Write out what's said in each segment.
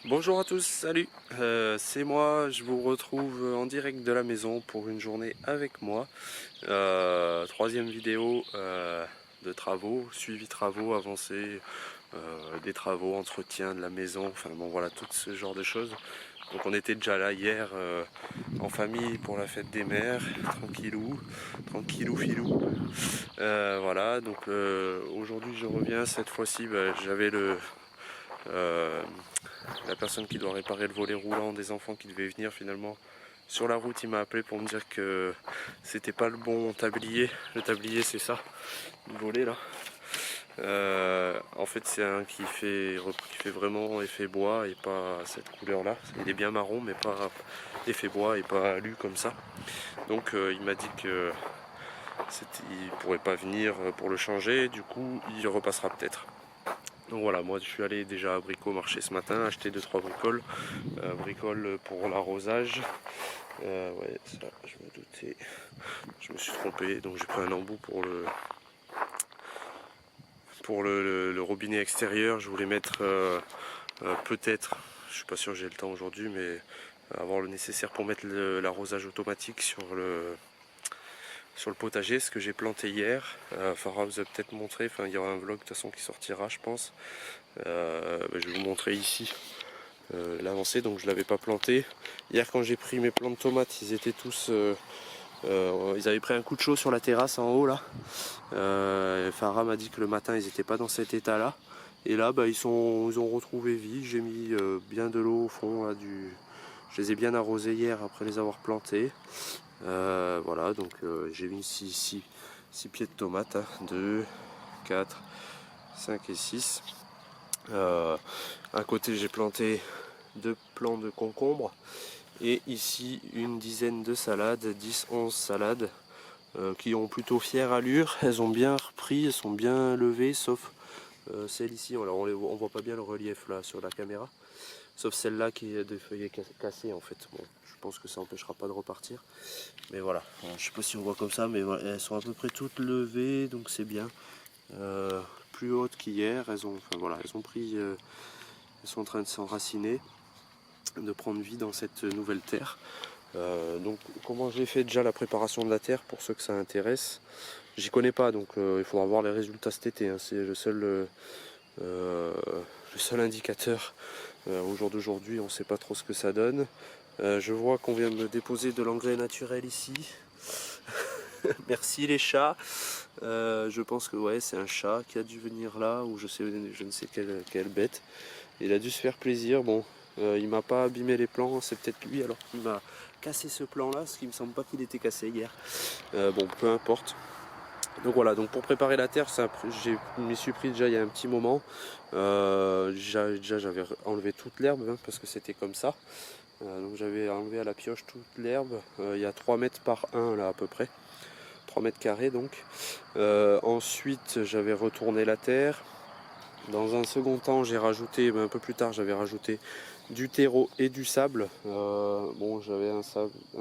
Bonjour à tous, salut, c'est moi, je vous retrouve en direct de la maison pour une journée avec moi. Troisième vidéo de travaux, suivi travaux, avancés, des travaux, entretien de la maison, enfin bon voilà, tout ce genre de choses. Donc on était déjà là hier en famille pour la fête des mères, tranquillou, tranquillou filou. Voilà, donc aujourd'hui je reviens, cette fois-ci j'avais la personne qui doit réparer le volet roulant des enfants qui devait venir finalement sur la route. Il m'a appelé pour me dire que c'était pas le bon tablier. Le tablier c'est ça, le volet là. En fait c'est un qui fait vraiment effet bois et pas cette couleur là. Il est bien marron mais pas effet bois et pas alu comme ça. Donc il m'a dit que il pourrait pas venir pour le changer, du coup il repassera peut-être. Donc voilà, moi je suis allé déjà à Brico Marché ce matin, acheter 2-3 bricoles, bricoles pour l'arrosage. Ouais, ça je me doutais, je me suis trompé, donc j'ai pris un embout pour le robinet extérieur. Je voulais mettre peut-être, je suis pas sûr que j'ai le temps aujourd'hui, mais avoir le nécessaire pour mettre l'arrosage automatique sur le potager, ce que j'ai planté hier. Farah vous a peut-être montré, enfin il y aura un vlog de toute façon qui sortira je pense. Je vais vous montrer ici l'avancée, donc je l'avais pas planté. Hier quand j'ai pris mes plants de tomates, ils étaient tous ils avaient pris un coup de chaud sur la terrasse en haut là. Farah m'a dit que le matin ils n'étaient pas dans cet état là. Et là ils ont retrouvé vie. J'ai mis bien de l'eau au fond là, je les ai bien arrosés hier après les avoir plantés. Voilà, donc j'ai mis 6 pieds de tomates, 2, 4, 5 et 6. À côté j'ai planté 2 plants de concombre et ici une dizaine de salades, 10-11 salades qui ont plutôt fière allure. Elles ont bien repris, elles sont bien levées sauf celle ici. Alors on voit pas bien le relief là sur la caméra, sauf celle-là qui est de feuillets cassés en fait. Bon, je pense que ça empêchera pas de repartir. Mais voilà, je sais pas si on voit comme ça, mais voilà, elles sont à peu près toutes levées, donc c'est bien. Plus hautes qu'hier, elles ont pris, elles sont en train de s'enraciner, de prendre vie dans cette nouvelle terre. Donc comment j'ai fait déjà la préparation de la terre pour ceux que ça intéresse. J'y connais pas, donc il faudra voir les résultats cet été, hein. C'est le seul indicateur. Au jour d'aujourd'hui, on ne sait pas trop ce que ça donne. Je vois qu'on vient de me déposer de l'engrais naturel ici. Merci les chats. Je pense que ouais, c'est un chat qui a dû venir là, ou je ne sais quelle bête. Il a dû se faire plaisir. Bon, il m'a pas abîmé les plants, c'est peut-être lui alors qu'il m'a cassé ce plan là, parce qu'il me semble pas qu'il était cassé hier. Bon, peu importe. Donc voilà, donc pour préparer la terre, je m'y suis pris déjà il y a un petit moment. Déjà j'avais enlevé toute l'herbe hein, parce que c'était comme ça. Donc j'avais enlevé à la pioche toute l'herbe. Il y a 3 mètres par 1 là à peu près. 3 mètres carrés donc. Ensuite j'avais retourné la terre. Dans un second temps j'ai rajouté, un peu plus tard j'avais rajouté du terreau et du sable. Bon j'avais un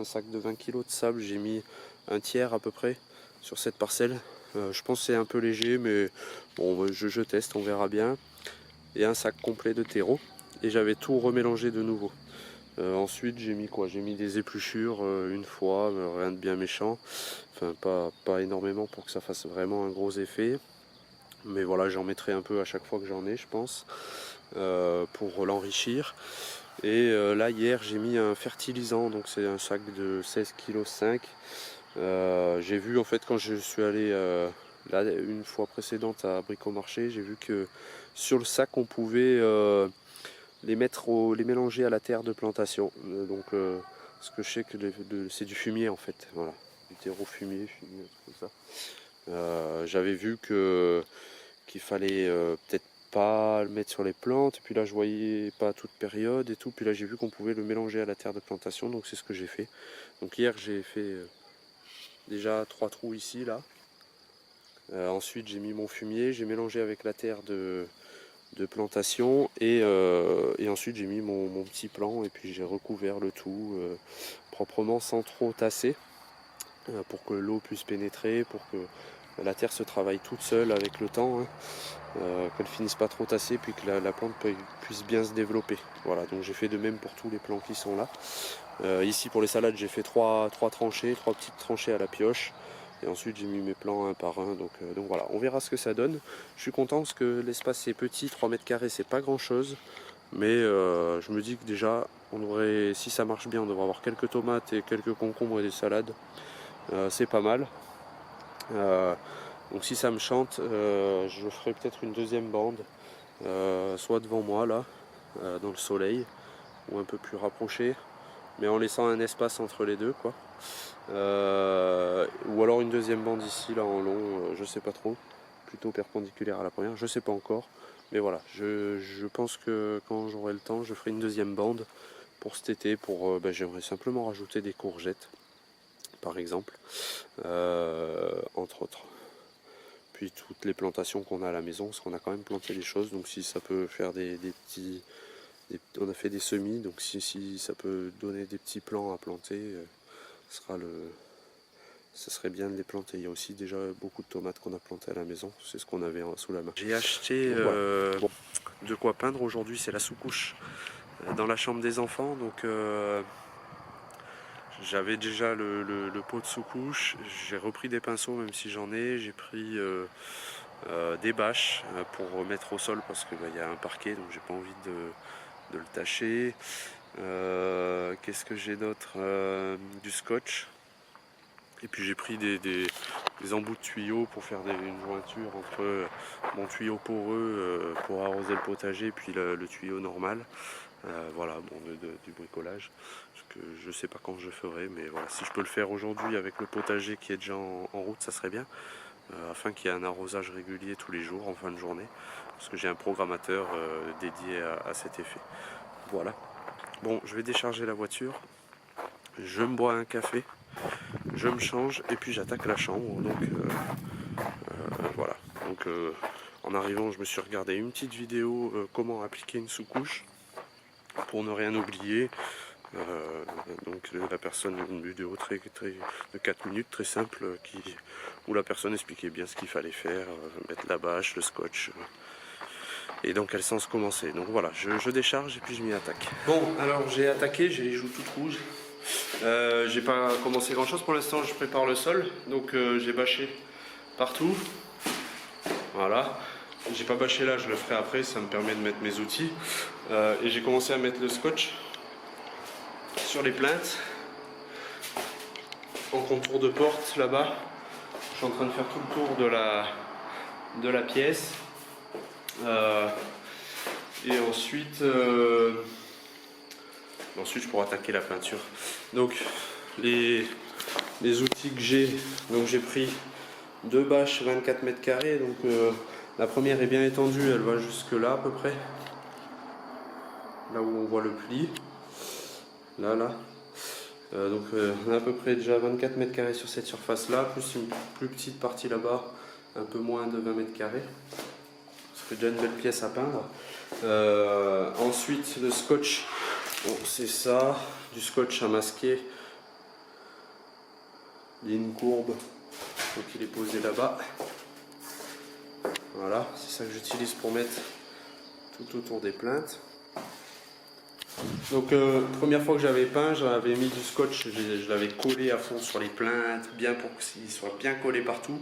sac de 20 kg de sable, j'ai mis un tiers à peu près sur cette parcelle. Je pense que c'est un peu léger mais bon je teste, on verra bien. Et un sac complet de terreau. Et j'avais tout remélangé de nouveau. Ensuite j'ai mis quoi? J'ai mis des épluchures une fois, rien de bien méchant. Enfin pas énormément pour que ça fasse vraiment un gros effet. Mais voilà, j'en mettrai un peu à chaque fois que j'en ai, je pense, pour l'enrichir. Et là hier j'ai mis un fertilisant, donc c'est un sac de 16,5 kg. J'ai vu en fait quand je suis allé là une fois précédente à Bricomarché, j'ai vu que sur le sac on pouvait les mélanger à la terre de plantation. Parce que je sais que c'est du fumier en fait, voilà, du terreau fumier, tout ça. J'avais vu qu'il fallait peut-être pas le mettre sur les plantes, et puis là je voyais pas à toute période et tout, puis là j'ai vu qu'on pouvait le mélanger à la terre de plantation, donc c'est ce que j'ai fait. Donc hier j'ai fait déjà 3 trous ici là. Ensuite j'ai mis mon fumier, j'ai mélangé avec la terre de plantation et ensuite j'ai mis mon petit plan et puis j'ai recouvert le tout proprement sans trop tasser pour que l'eau puisse pénétrer, pour que la terre se travaille toute seule avec le temps, hein, qu'elle finisse pas trop tasser, puis que la plante puisse bien se développer. Voilà, donc j'ai fait de même pour tous les plants qui sont là. Ici pour les salades, j'ai fait trois tranchées, 3 petites tranchées à la pioche. Et ensuite j'ai mis mes plants un par un, donc voilà, on verra ce que ça donne. Je suis content parce que l'espace est petit, 3 mètres carrés c'est pas grand chose. Mais je me dis que déjà, si ça marche bien, on devrait avoir quelques tomates et quelques concombres et des salades. C'est pas mal. Donc si ça me chante, je ferai peut-être une deuxième bande, soit devant moi là, dans le soleil, ou un peu plus rapproché, mais en laissant un espace entre les deux, quoi. Ou alors une deuxième bande ici, là en long, je sais pas trop, plutôt perpendiculaire à la première, je sais pas encore. Mais voilà, je pense que quand j'aurai le temps, je ferai une deuxième bande pour cet été. J'aimerais simplement rajouter des courgettes, par exemple, entre autres. Puis toutes les plantations qu'on a à la maison, parce qu'on a quand même planté des choses, donc si ça peut faire des petits... on a fait des semis, donc si ça peut donner des petits plants à planter, ça serait bien de les planter. Il y a aussi déjà beaucoup de tomates qu'on a plantées à la maison, c'est ce qu'on avait sous la main. J'ai acheté de quoi peindre aujourd'hui, c'est la sous-couche dans la chambre des enfants, donc j'avais déjà le pot de sous-couche, j'ai repris des pinceaux même si j'en ai, j'ai pris des bâches pour mettre au sol parce qu'il y a un parquet, donc j'ai pas envie de le tâcher. Qu'est-ce que j'ai d'autre? Du scotch. Et puis j'ai pris des embouts de tuyaux pour faire une jointure entre mon tuyau poreux pour arroser le potager et puis le tuyau normal. Voilà, du bricolage. Que je sais pas quand je ferai, mais voilà, si je peux le faire aujourd'hui avec le potager qui est déjà en route, ça serait bien. Afin qu'il y ait un arrosage régulier tous les jours en fin de journée. Parce que j'ai un programmateur dédié à cet effet. Voilà. Bon, je vais décharger la voiture. Je me bois un café. Je me change et puis j'attaque la chambre. Donc voilà. Donc en arrivant, je me suis regardé une petite vidéo comment appliquer une sous-couche pour ne rien oublier. Donc la personne, une vidéo de 4 minutes très simple où la personne expliquait bien ce qu'il fallait faire, mettre la bâche, le scotch. Et dans quel sens commencer. Donc voilà, je décharge et puis je m'y attaque. Bon, alors j'ai attaqué, j'ai les joues toutes rouges. J'ai pas commencé grand chose pour l'instant, je prépare le sol. Donc j'ai bâché partout. Voilà. J'ai pas bâché là, je le ferai après, ça me permet de mettre mes outils. Et j'ai commencé à mettre le scotch sur les plaintes. En contour de porte là-bas. Je suis en train de faire tout le tour de la pièce. Et ensuite je pourrai attaquer la peinture. Donc les outils que j'ai, donc j'ai pris 2 bâches 24 mètres carrés. Donc la première est bien étendue, elle va jusque là à peu près, là où on voit le pli, là. Donc on a à peu près déjà 24 mètres carrés sur cette surface là, plus une plus petite partie là-bas, un peu moins de 20 mètres carrés. Ça fait déjà une belle pièce à peindre. Ensuite le scotch, bon, c'est ça, du scotch à masquer, ligne courbe, donc il est posé là-bas. Voilà, c'est ça que j'utilise pour mettre tout autour des plaintes. Donc première fois que j'avais peint, j'avais mis du scotch, je l'avais collé à fond sur les plaintes, bien pour qu'il soit bien collé partout.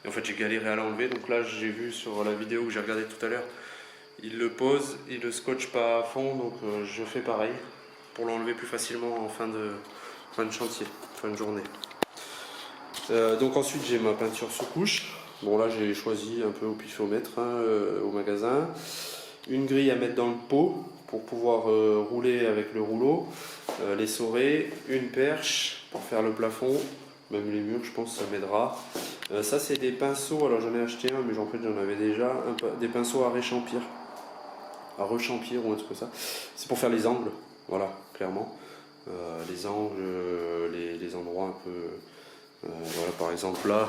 Et en fait j'ai galéré à l'enlever, donc là j'ai vu sur la vidéo que j'ai regardé tout à l'heure, il le pose, il le scotche pas à fond, donc je fais pareil pour l'enlever plus facilement en fin de chantier, fin de journée. Donc ensuite j'ai ma peinture sous couche. Bon là j'ai choisi un peu au pifomètre au magasin. Une grille à mettre dans le pot pour pouvoir rouler avec le rouleau, l'essorer, une perche pour faire le plafond, même les murs je pense ça m'aidera. Ça c'est des pinceaux, alors j'en ai acheté un mais en fait j'en avais déjà, des pinceaux à rechampir ou un truc comme ça. C'est pour faire les angles, voilà, clairement. Les angles, les endroits un peu... voilà, par exemple là,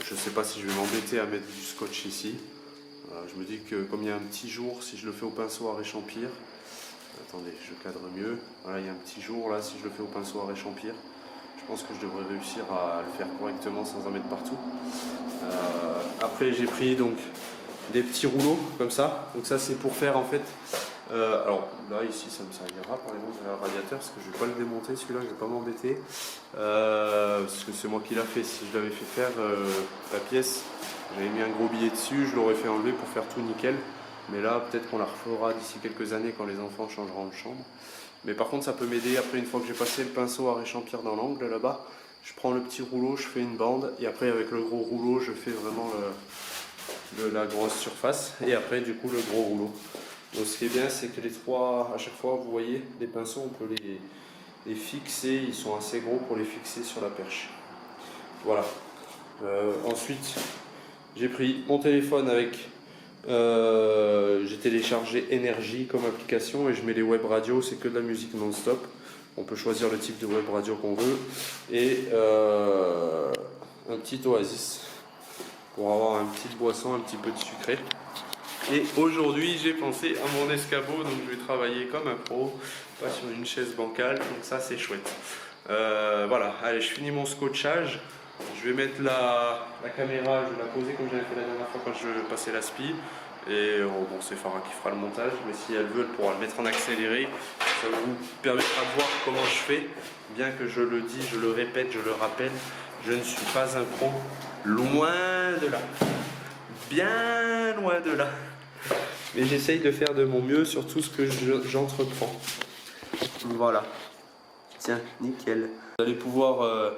je sais pas si je vais m'embêter à mettre du scotch ici. Je me dis que comme il y a un petit jour, si je le fais au pinceau à réchampir, attendez, je cadre mieux. Voilà, il y a un petit jour là, si je le fais au pinceau à réchampir, je pense que je devrais réussir à le faire correctement sans en mettre partout. Après j'ai pris donc des petits rouleaux comme ça. Donc ça c'est pour faire en fait. Alors là ici ça me servira par exemple le radiateur parce que je vais pas le démonter celui-là, je vais pas m'embêter. Parce que c'est moi qui l'a fait. Si je l'avais fait faire la pièce, j'avais mis un gros billet dessus, je l'aurais fait enlever pour faire tout nickel. Mais là peut-être qu'on la refera d'ici quelques années quand les enfants changeront de chambre. Mais par contre ça peut m'aider après une fois que j'ai passé le pinceau à réchampir dans l'angle là-bas. Je prends le petit rouleau, je fais une bande et après avec le gros rouleau je fais vraiment la grosse surface et après du coup le gros rouleau. Donc ce qui est bien c'est que les trois, à chaque fois vous voyez les pinceaux on peut les fixer, ils sont assez gros pour les fixer sur la perche. Voilà. Ensuite j'ai pris mon téléphone avec j'ai téléchargé Énergie comme application et je mets les web radios, c'est que de la musique non-stop. On peut choisir le type de web radio qu'on veut et un petit Oasis pour avoir une petite boisson un petit peu de sucré. Et aujourd'hui j'ai pensé à mon escabeau, donc je vais travailler comme un pro, pas sur une chaise bancale, donc ça c'est chouette. Voilà, allez, je finis mon scotchage. Je vais mettre la caméra, je vais la poser comme j'avais fait la dernière fois quand je passais l'aspi. Et bon, c'est Farah qui fera le montage, mais si elle veut, elle pourra le mettre en accéléré. Ça vous permettra de voir comment je fais. Bien que je le dis, je le répète, je le rappelle, je ne suis pas un pro. Loin de là. Bien loin de là. Mais j'essaye de faire de mon mieux sur tout ce que j'entreprends. Voilà. Tiens, nickel. Vous allez pouvoir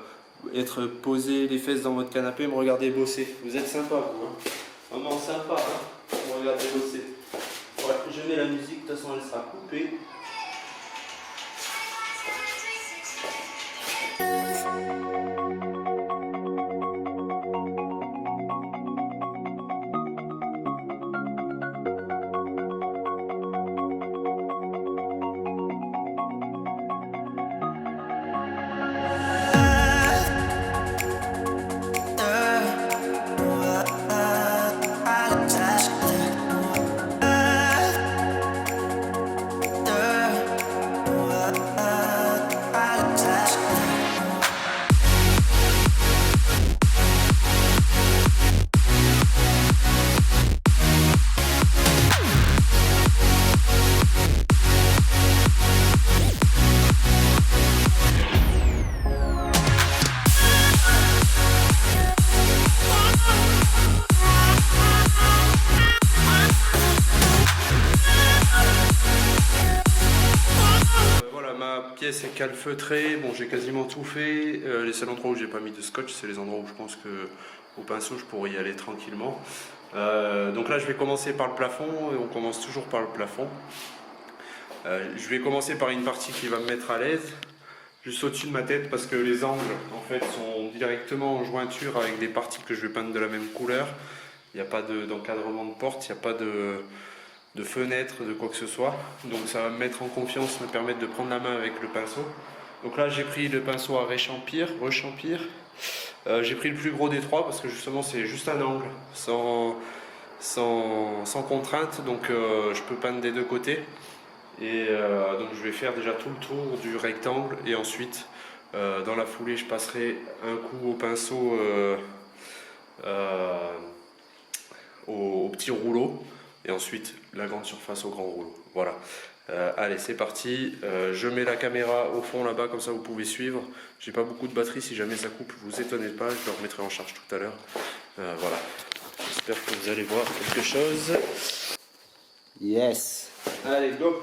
être posé les fesses dans votre canapé et me regarder bosser. Vous êtes sympa, vous. Hein. Vraiment sympa, hein. Me regarder bosser. Ouais, je mets la musique, de toute façon elle sera coupée. Pièce est calfeutrée, bon j'ai quasiment tout fait. Les seuls endroits où j'ai pas mis de scotch, c'est les endroits où je pense que au pinceau je pourrais y aller tranquillement. Donc là je vais commencer par le plafond, et on commence toujours par le plafond. Je vais commencer par une partie qui va me mettre à l'aise, juste au-dessus de ma tête parce que les angles en fait sont directement en jointure avec des parties que je vais peindre de la même couleur. Il n'y a pas d'encadrement de porte, il n'y a pas de fenêtre, de quoi que ce soit. Donc ça va me mettre en confiance, me permettre de prendre la main avec le pinceau. Donc là j'ai pris le pinceau à rechampir. J'ai pris le plus gros des trois parce que justement c'est juste un angle, sans contrainte, donc je peux peindre des deux côtés. Et donc je vais faire déjà tout le tour du rectangle et ensuite dans la foulée je passerai un coup au pinceau au petit rouleau et ensuite la grande surface au grand rouleau. Voilà. Allez, c'est parti. Je mets la caméra au fond là-bas, comme ça vous pouvez suivre. J'ai pas beaucoup de batterie, si jamais ça coupe, vous étonnez pas, je le remettrai en charge tout à l'heure. Voilà. J'espère que vous allez voir quelque chose. Yes. Allez, go.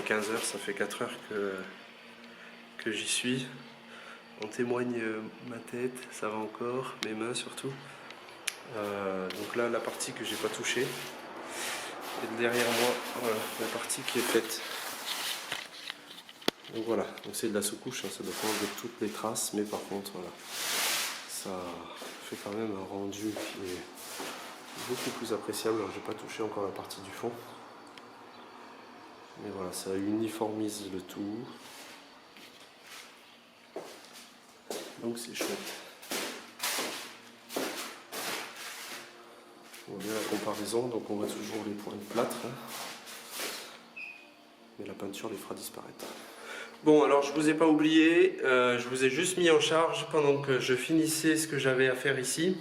est 15 h, ça fait 4 heures que j'y suis. En témoigne ma tête, ça va encore, mes mains surtout. Donc là, la partie que j'ai pas touchée. Et derrière moi, voilà, la partie qui est faite. Donc voilà, donc c'est de la sous-couche, hein, ça doit pas enlever toutes les traces, mais par contre, voilà, ça fait quand même un rendu qui est beaucoup plus appréciable. Alors, j'ai pas touché encore la partie du fond. Mais voilà, ça uniformise le tout. Donc c'est chouette. On voit bien la comparaison, donc on voit toujours les points de plâtre. Mais la peinture les fera disparaître. Bon, alors je vous ai pas oublié, je vous ai juste mis en charge pendant que je finissais ce que j'avais à faire ici.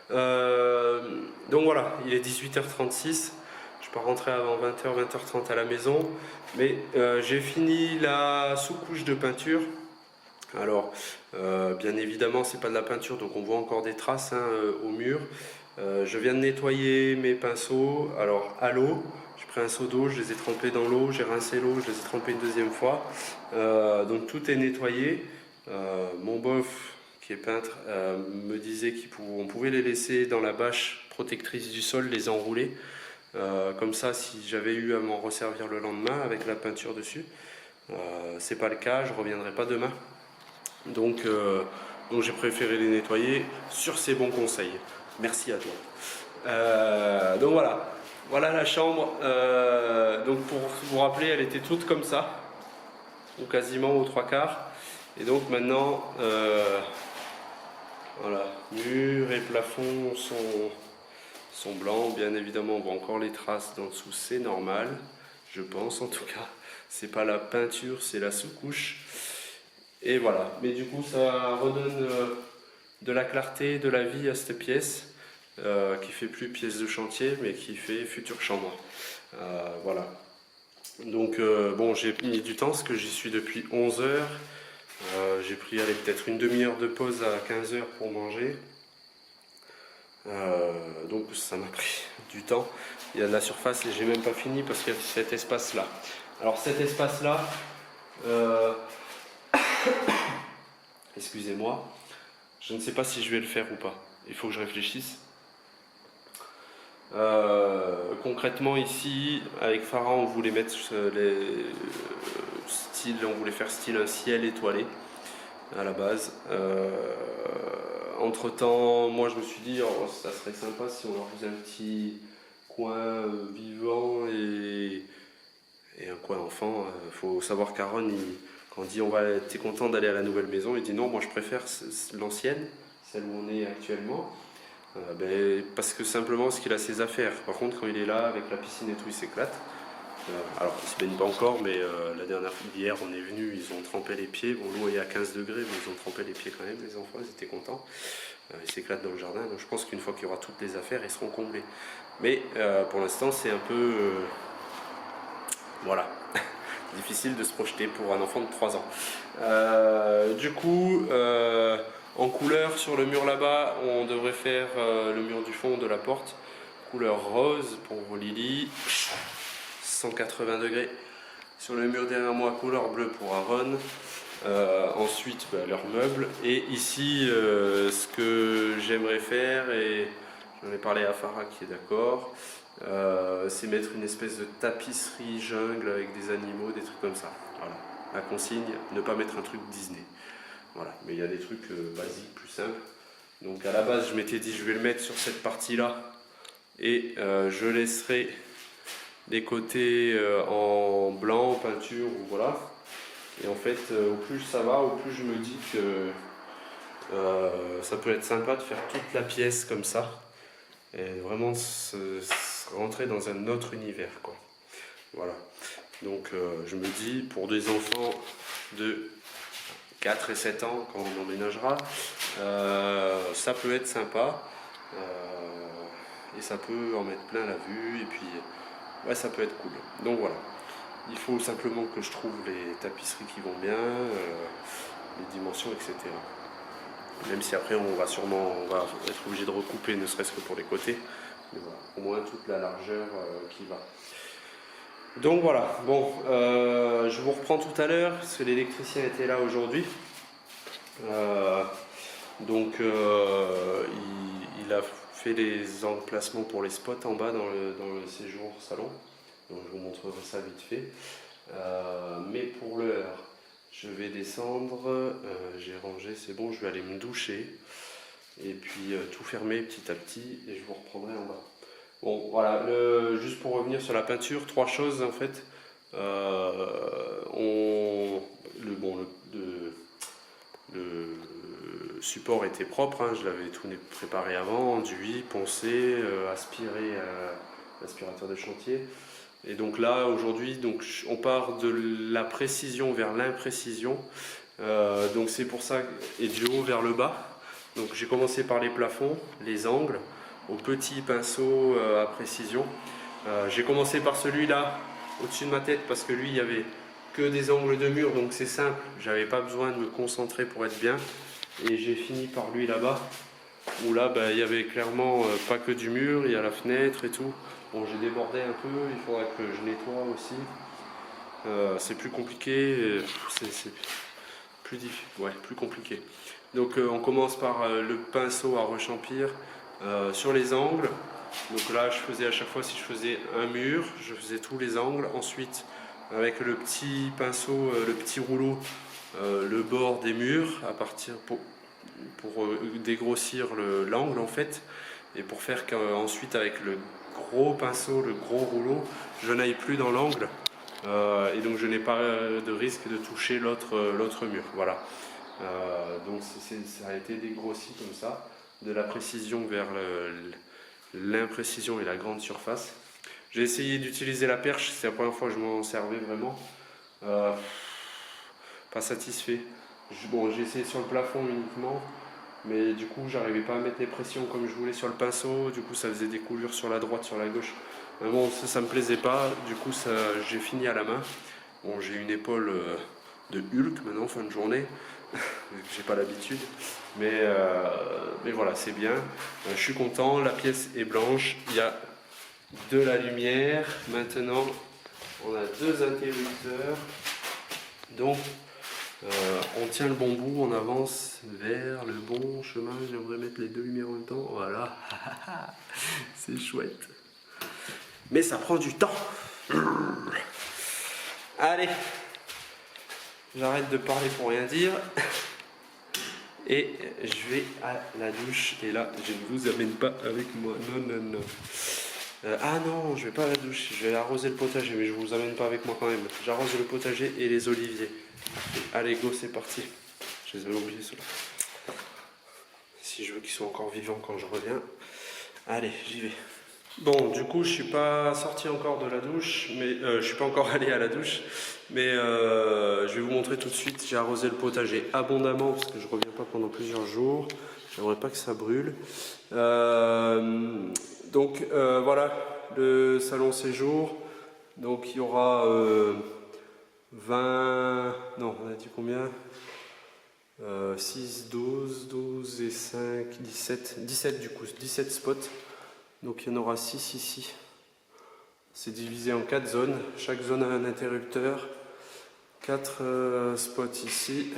Donc voilà, il est 18h36. Je peux rentrer avant 20h, 20h30 à la maison. Mais j'ai fini la sous-couche de peinture. Alors, bien évidemment, c'est pas de la peinture, donc on voit encore des traces hein, au mur. Je viens de nettoyer mes pinceaux, alors à l'eau. J'ai pris un seau d'eau, je les ai trempés dans l'eau, j'ai rincé l'eau, je les ai trempés une deuxième fois. Donc tout est nettoyé. Mon bof, qui est peintre, me disait qu'on pouvait les laisser dans la bâche protectrice du sol, les enrouler. Comme ça, si j'avais eu à m'en resservir le lendemain avec la peinture dessus. C'est pas le cas, je reviendrai pas demain. Donc j'ai préféré les nettoyer sur ces bons conseils. Merci à toi. Donc voilà la chambre. Donc pour vous rappeler, elle était toute comme ça, ou quasiment aux trois quarts. Et donc maintenant, voilà, murs et plafonds sont blancs. Bien évidemment, on voit encore les traces d'en dessous, c'est normal, je pense en tout cas. C'est pas la peinture, c'est la sous-couche. Et voilà, mais du coup ça redonne de la clarté, de la vie à cette pièce qui fait plus pièce de chantier mais qui fait future chambre. Voilà. Donc bon, j'ai mis du temps parce que j'y suis depuis 11 heures. J'ai pris peut-être une demi-heure de pause à 15 heures pour manger. Donc ça m'a pris du temps. Il y a de la surface et j'ai même pas fini parce qu'il y a cet espace là. Alors cet espace là, excusez-moi, je ne sais pas si je vais le faire ou pas. Il faut que je réfléchisse. Concrètement ici, avec Farah, on voulait mettre on voulait faire style un ciel étoilé à la base. Entre temps, moi je me suis dit, oh, ça serait sympa si on leur faisait un petit coin vivant et un coin enfant. Faut savoir qu'Aaron, quand on dit t'es content d'aller à la nouvelle maison, il dit non, moi je préfère l'ancienne, celle où on est actuellement. Parce que simplement parce qu'il a ses affaires. Par contre, quand il est là avec la piscine et tout, il s'éclate. Alors, il se baigne pas encore, mais la dernière fois, hier, on est venu, ils ont trempé les pieds. Bon, l'eau est à 15 degrés, mais ils ont trempé les pieds quand même, les enfants, ils étaient contents. Ils s'éclatent dans le jardin, donc je pense qu'une fois qu'il y aura toutes les affaires, ils seront comblés. Mais pour l'instant, c'est un peu... voilà. Difficile de se projeter pour un enfant de 3 ans. Du coup, en couleur, sur le mur là-bas, on devrait faire le mur du fond de la porte, couleur rose pour Lily, 180 degrés. Sur le mur derrière moi, couleur bleue pour Aaron. Ensuite, leurs meubles. Et ici, ce que j'aimerais faire, et j'en ai parlé à Farah qui est d'accord, c'est mettre une espèce de tapisserie jungle avec des animaux, des trucs comme ça. Voilà. La consigne, ne pas mettre un truc Disney. Voilà. Mais il y a des trucs basiques, plus simples. Donc à la base, je m'étais dit, je vais le mettre sur cette partie-là. Et je laisserai les côtés en blanc, en peinture, ou voilà. Et en fait, au plus ça va, au plus je me dis que ça peut être sympa de faire toute la pièce comme ça. Et vraiment rentrer dans un autre univers, quoi. Voilà. Donc je me dis, pour des enfants de 4 et 7 ans, quand on emménagera, ça peut être sympa. Et ça peut en mettre plein la vue. Et puis, ouais, ça peut être cool. Donc voilà. Il faut simplement que je trouve les tapisseries qui vont bien, les dimensions, etc. Même si après on va être obligé de recouper, ne serait-ce que pour les côtés. Mais voilà, au moins toute la largeur qui va. Donc voilà, bon, je vous reprends tout à l'heure parce que l'électricien était là aujourd'hui. Il a fait les emplacements pour les spots en bas dans le séjour salon. Donc je vous montrerai ça vite fait. Mais pour l'heure, je vais descendre. J'ai rangé, c'est bon, je vais aller me doucher. Et puis tout fermer petit à petit et je vous reprendrai en bas. Bon voilà, juste pour revenir sur la peinture, 3 choses en fait. Le support était propre, hein, je l'avais tout préparé avant, enduit, poncé, aspiré à l'aspirateur de chantier. Et donc là aujourd'hui, on part de la précision vers l'imprécision. Donc c'est pour ça, et du haut vers le bas. Donc j'ai commencé par les plafonds, les angles, au petit pinceau à précision. J'ai commencé par celui-là au-dessus de ma tête parce que lui il y avait que des angles de mur, donc c'est simple, j'avais pas besoin de me concentrer pour être bien. Et j'ai fini par lui là-bas, où là il y avait clairement pas que du mur, il y a la fenêtre et tout. Bon, j'ai débordé un peu, il faudra que je nettoie aussi. C'est plus compliqué, c'est plus compliqué. Donc on commence par le pinceau à rechampir sur les angles. Donc là je faisais à chaque fois, si je faisais un mur, je faisais tous les angles. Ensuite avec le petit pinceau, le petit rouleau, le bord des murs à partir pour dégrossir l'angle en fait, et pour faire qu'ensuite avec le gros pinceau, le gros rouleau, je n'aille plus dans l'angle. Et donc je n'ai pas de risque de toucher l'autre mur. Voilà. Donc ça a été dégrossi comme ça, de la précision vers l'imprécision et la grande surface. J'ai essayé d'utiliser la perche, c'est la première fois que je m'en servais vraiment. Pas satisfait. J'ai essayé sur le plafond uniquement, mais du coup j'arrivais pas à mettre les pressions comme je voulais sur le pinceau, du coup ça faisait des coulures sur la droite, sur la gauche. Mais bon, ça me plaisait pas, du coup j'ai fini à la main. Bon, j'ai une épaule de Hulk maintenant, fin de journée, j'ai pas l'habitude, mais voilà, c'est bien. Je suis content, la pièce est blanche, il y a de la lumière. Maintenant, on a 2 interrupteurs, donc on tient le bon bout, on avance vers le bon chemin. J'aimerais mettre les 2 lumières en même temps, voilà. C'est chouette. Mais ça prend du temps. Allez, j'arrête de parler pour rien dire. Et je vais à la douche. Et là, je ne vous amène pas avec moi. Non. Ah non, je vais pas à la douche. Je vais arroser le potager, mais je vous amène pas avec moi quand même. J'arrose le potager et les oliviers. Allez, go, c'est parti. Je les avais oubliés ceux-là. Si je veux qu'ils soient encore vivants quand je reviens. Allez, j'y vais. Bon, du coup, je suis pas sorti encore de la douche, mais je suis pas encore allé à la douche, mais je vais vous montrer tout de suite. J'ai arrosé le potager abondamment parce que je reviens pas pendant plusieurs jours. J'aimerais pas que ça brûle. Voilà le salon séjour. Donc il y aura 20. Non, on a dit combien 6, 12 et 5, 17 du coup, 17 spots. Donc il y en aura 6 ici. C'est divisé en 4 zones. Chaque zone a un interrupteur. 4 spots ici.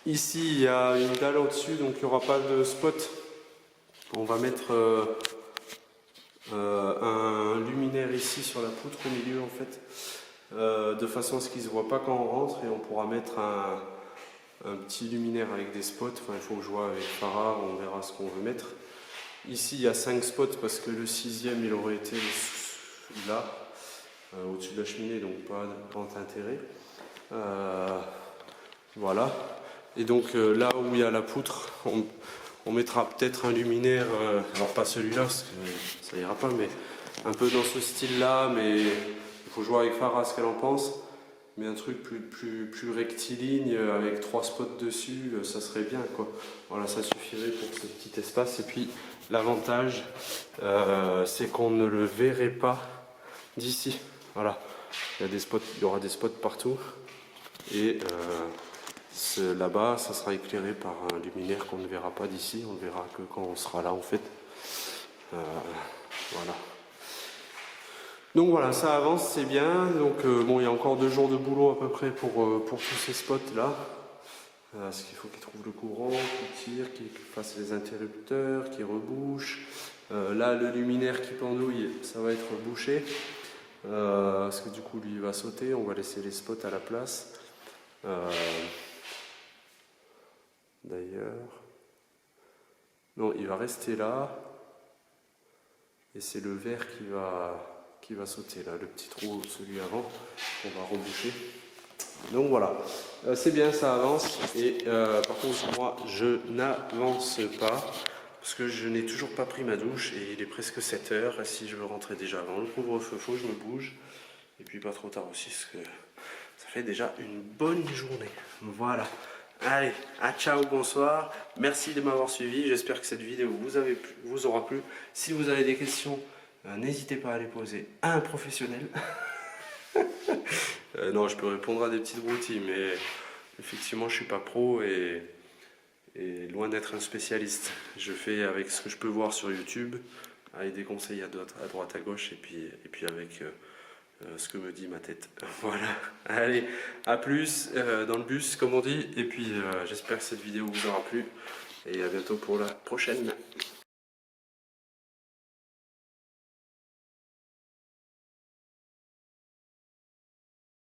Ici il y a une dalle au-dessus, donc il n'y aura pas de spot. On va mettre un luminaire ici sur la poutre au milieu en fait. De façon à ce qu'il ne se voit pas quand on rentre, et on pourra mettre un petit luminaire avec des spots. Enfin, il faut que je vois avec Farah, on verra ce qu'on veut mettre. Ici il y a 5 spots parce que le 6e il aurait été là, au-dessus de la cheminée, donc pas d'intérêt. Voilà. Et donc là où il y a la poutre, on mettra peut-être un luminaire, alors pas celui-là parce que ça ira pas, mais un peu dans ce style-là, mais il faut jouer avec Farah ce qu'elle en pense. Mais un truc plus rectiligne avec 3 spots dessus, ça serait bien quoi. Voilà, ça suffirait pour ce petit espace. Et puis l'avantage, c'est qu'on ne le verrait pas d'ici. Voilà, il y aura des spots partout. Et là-bas, ça sera éclairé par un luminaire qu'on ne verra pas d'ici. On ne verra que quand on sera là en fait. Voilà. Donc voilà, ça avance, c'est bien. Donc bon, il y a encore 2 jours de boulot à peu près pour tous ces spots là. Parce qu'il faut qu'il trouve le courant, qu'il tire, qu'il fasse les interrupteurs, qu'il rebouche. Là, le luminaire qui pendouille, ça va être bouché. Parce que du coup, lui, il va sauter. On va laisser les spots à la place. D'ailleurs, non, il va rester là. Et c'est le vert qui va sauter là, le petit trou, celui avant, qu'on va reboucher. Donc voilà, c'est bien, ça avance. Et par contre, moi, je n'avance pas parce que je n'ai toujours pas pris ma douche et il est presque 7 heures. Et si je veux rentrer déjà avant le couvre-feu, faut que je me bouge. Et puis pas trop tard aussi, parce que ça fait déjà une bonne journée. Voilà. Allez, à ciao, bonsoir. Merci de m'avoir suivi. J'espère que cette vidéo vous aura plu. Si vous avez des questions, n'hésitez pas à les poser à un professionnel. Non, je peux répondre à des petites broutilles, mais effectivement, je suis pas pro et loin d'être un spécialiste. Je fais avec ce que je peux voir sur YouTube, avec des conseils à droite, à gauche, et puis avec ce que me dit ma tête. Voilà. Allez, à plus dans le bus, comme on dit, et puis j'espère que cette vidéo vous aura plu, et à bientôt pour la prochaine.